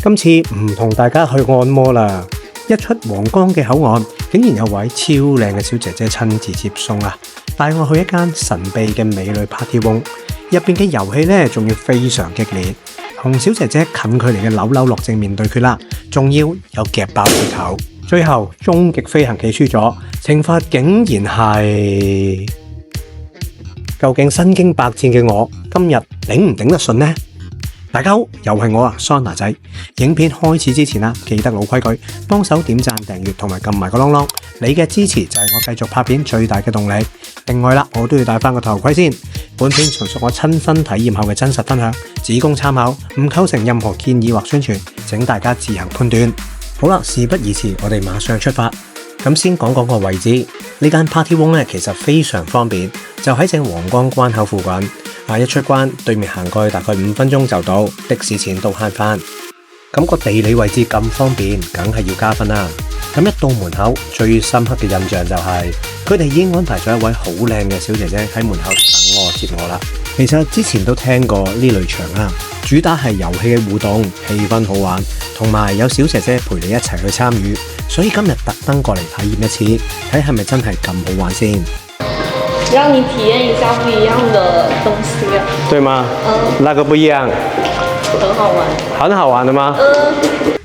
今次唔同大家去按摩啦，一出皇崗嘅口岸，竟然有位超靚嘅小姐姐親自接送啊，帶我去一間神秘嘅美女 party room， 入邊嘅遊戲咧仲要非常激烈，同小姐姐近距離嘅扭扭樂正面對決啦，仲要有夾爆氣球，最後終極飛行棋輸咗，懲罰竟然係，究竟身經百戰嘅我今日頂唔頂得順呢？大家好，又係我啊，桑拿仔。影片開始之前啦，記得老規矩，幫手點讚、訂閱同埋撳埋個啷啷。你嘅支持就係我繼續拍片最大嘅動力。另外啦，我都要戴翻個頭盔先。本片純屬我親身體驗後嘅真實分享，只供參考，唔構成任何建議或宣傳，請大家自行判斷。好啦，事不宜遲，我哋馬上出發。咁先講講個位置，呢間 party room 咧其實非常方便，就喺正皇崗關口附近。一出關，對面行過去大概5分鐘就到，的士錢都慳翻。咁個地理位置咁方便，梗係要加分啦。咁一到門口，最深刻嘅印象就係佢哋已經安排咗一位好靚嘅小姐姐喺門口等我接我啦。其實之前都聽過呢類場啦，主打係遊戲嘅互動，氣氛好玩，同埋有小姐姐陪你一齊去參與，所以今日特登過嚟體驗一次，睇係咪真係咁好玩先。讓你體驗一下不一樣的東西，對嗎？那個不一樣，很好玩，很好玩的嗎？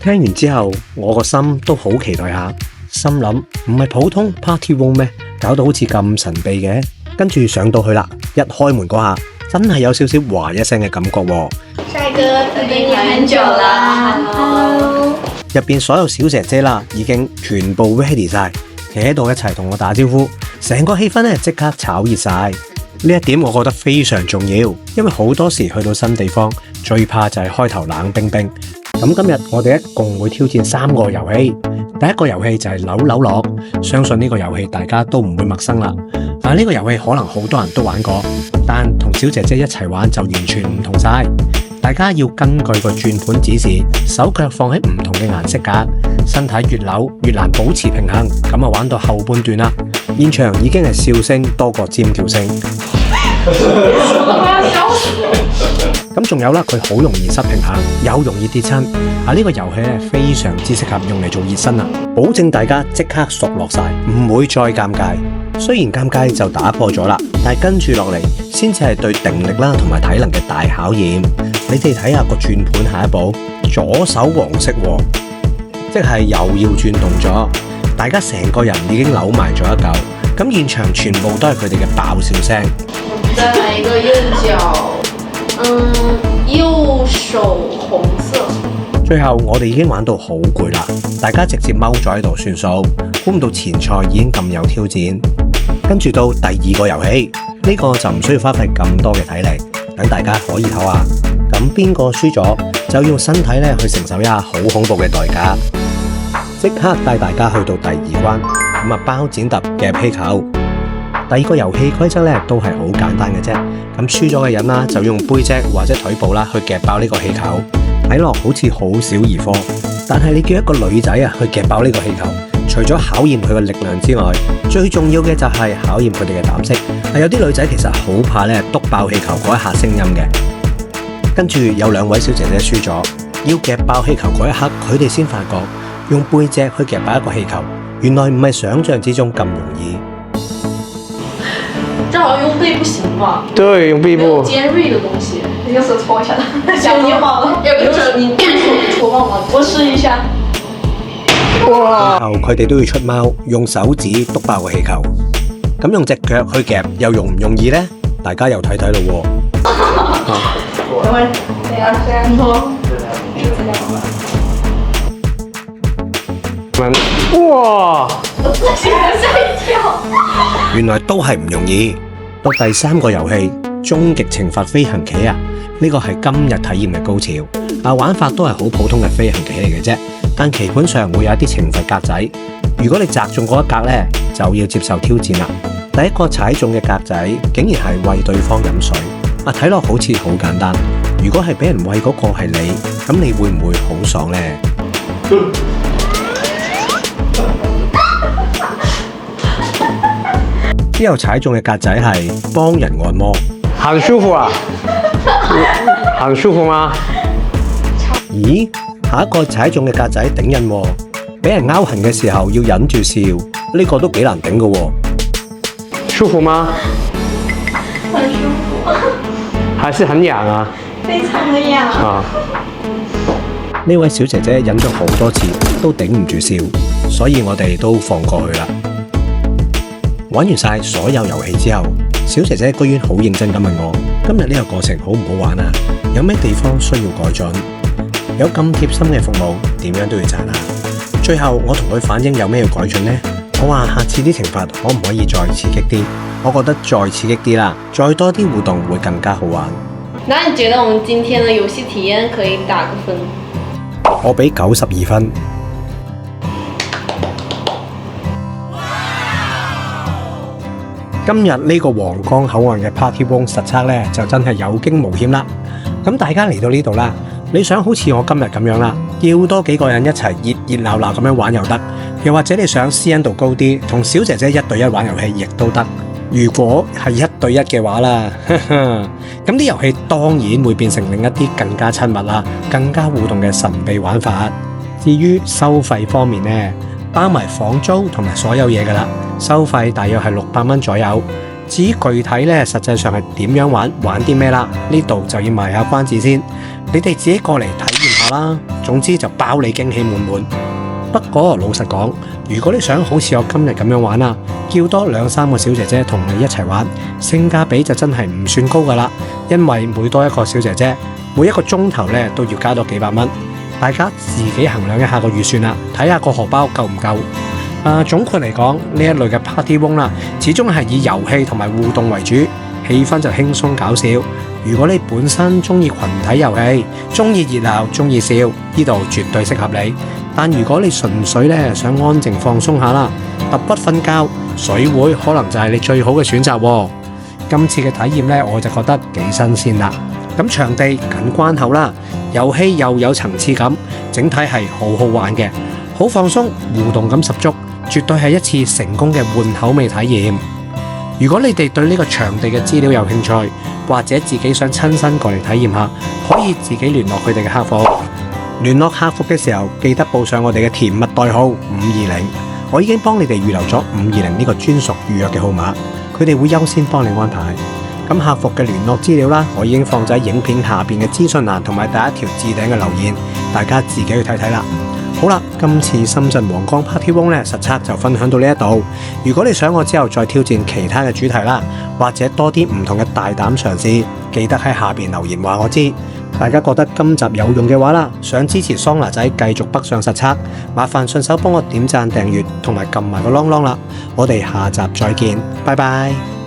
聽完之後，我個心都好期待下，心諗唔係普通 party room 咩？搞到好似咁神秘嘅。跟住上到去啦，一開門嗰下，真係有少少嘩一聲嘅感覺喎。帥哥，等你很久啦 ，Hello。入邊所有小姐姐啦，已經全部 ready 晒，企喺度一齊同我打招呼。成個氣氛咧即刻炒熱晒，呢一點我覺得非常重要，因為好多時去到新地方，最怕就係開頭冷冰冰。咁今日我哋一共會挑戰3個遊戲，第一個遊戲就係扭扭樂，相信呢個遊戲大家都唔會陌生啦。但係呢個遊戲可能好多人都玩過，但同小姐姐一齊玩就完全唔同晒。大家要根據個轉盤指示，手腳放喺唔同嘅顏色格，身體越扭越難保持平衡，咁啊玩到後半段啦。現場已經係笑聲多過尖叫聲。咁仲有啦，佢好容易失平衡，又容易跌親。呢個遊戲咧非常之適合用嚟做熱身啊，保證大家即刻熟落晒，唔會再尷尬。雖然尷尬就打破咗啦，但係跟住落嚟先至係對定力啦同埋體能嘅大考驗。你哋睇下個轉盤下一步，左手黃色喎，即係又要轉動咗。大家成個人已經扭埋咗一嚿，咁現場全部都係佢哋嘅爆笑聲。再來一個右腳，右手紅色。最後我哋已經玩到好攰啦，大家直接踎咗喺度算數，估唔到前菜已經咁有挑戰。跟住到第二個遊戲，呢個就唔需要花費咁多嘅體力，等大家可以唞下。咁邊個輸咗就要用身體咧去承受一下好恐怖嘅代價。即刻帶大家去到第2關，咁啊包剪揼夾氣球。第二個遊戲規則咧都係好簡單嘅啫，咁輸咗嘅人啦就要用背脊或者腿部啦去夾爆呢個氣球。睇落好似好小兒科，但係你叫一個女仔啊去夾爆呢個氣球，除咗考驗佢嘅力量之外，最重要嘅就係考驗佢哋嘅膽識。有啲女仔其實好怕咧篤爆氣球嗰一下聲音嘅。跟住有2位小姐姐輸咗，要夾爆氣球嗰一刻，佢哋先發覺用背脊去夾爆一個氣球，原來唔係想象之中咁容易。正好用背不行嘛？對，用背部。沒有尖銳的東西。你用手搓一下，小泥毛，有個手你搓毛毛，我試一下。哇！然後佢哋都要出貓，用手指篤爆個氣球。咁用隻腳去夾又容唔容易呢？大家又睇睇咯喎。等會，等下先搓。哇！我嚇一跳。原來都係唔容易。到第3個遊戲，終極懲罰飛行棋啊！呢個係今日體驗嘅高潮。玩法都係好普通嘅飛行棋嚟嘅啫，但棋盤上會有一啲懲罰格仔。如果你擲中嗰一格呢，就要接受挑戰啦。第一個踩中嘅格仔，竟然係餵對方飲水。睇落好似好簡單。如果係俾人餵嗰個係你，咁你會唔會好爽呢？之後踩中嘅格仔係幫人按摩，很舒服啊！很舒服嗎？咦，下一個踩中嘅格仔頂癮喎，俾人勾痕嘅時候要忍住笑，呢個都幾難頂㗎喎。舒服嗎？很舒服，還是很癢啊？非常的癢。啊！呢位小姐姐忍咗好多次都頂唔住笑，所以我哋都放過去啦。玩完晒所有遊戲之後，小姐姐居然好認真咁問我：今日呢個過程好唔好玩啊？有咩地方需要改進？有咁貼心嘅服務，點樣都要讚啊！最後我同佢反映有咩要改進呢？我話下次啲懲罰可唔可以再刺激啲？我覺得再刺激啲啦，再多啲互動會更加好玩。那你覺得我們今天的遊戲體驗可以打個分？我俾92分。今日呢個皇崗口岸嘅 Party Room 實測呢，就真係有驚無險啦。咁大家嚟到呢度啦，你想好似我今日咁樣啦，叫多幾個人一齊熱熱鬧鬧咁樣玩又得，又或者你想私隱度高啲，同小姐姐1對1玩遊戲亦都得。如果係1對1嘅話啦，咁啲遊戲當然會變成另一啲更加親密啦、更加互動嘅神秘玩法。至於收費方面呢，包埋房租同埋所有嘢噶啦，收費大約係600蚊左右。至於具體呢，實際上係點樣玩啲咩啦？呢度就要賣下關子先，你哋自己過嚟體驗下啦。總之就包你驚喜滿滿。不過老實講，如果你想好似我今日咁樣玩啊，叫多2-3個小姐姐同你一齊玩，性價比就真係唔算高噶啦。因為每多一個小姐姐，每一個鐘頭呢都要加多幾百蚊。大家自己衡量一下個預算啦，睇下個荷包夠唔夠。總括嚟講，呢一類嘅 Party Room 啦，始終係以遊戲同埋互動為主，氣氛就輕鬆搞笑。如果你本身中意群體遊戲，中意熱鬧，中意笑，呢度絕對適合你。但如果你純粹咧想安靜放鬆下啦，揼骨瞓覺，水會可能就係你最好嘅選擇喎。今次嘅體驗咧，我就覺得幾新鮮啦。咁場地緊關口啦，遊戲又有層次感，整體係好好玩嘅，好放鬆，互動感十足，絕對係一次成功嘅換口味體驗。如果你哋對呢個場地嘅資料有興趣，或者自己想親身過嚟體驗下，可以自己聯絡佢哋嘅客服。聯絡客服嘅時候，記得報上我哋嘅甜蜜代號520。我已經幫你哋預留咗520呢個專屬預約嘅號碼，佢哋會優先幫你安排。咁客服嘅聯絡資料啦，我已經放喺影片下邊嘅資訊欄同埋第一條置頂嘅留言，大家自己去睇睇啦。好啦，今次深圳皇崗 Party Room 咧實測就分享到呢一度。如果你想我之後再挑戰其他嘅主題啦，或者多啲唔同嘅大膽嘗試，記得喺下邊留言話我知。大家覺得今集有用嘅話啦，想支持桑拿仔繼續北上實測，麻煩順手幫我點讚訂閱同埋撳埋個啷啷啦。我哋下集再見，拜拜。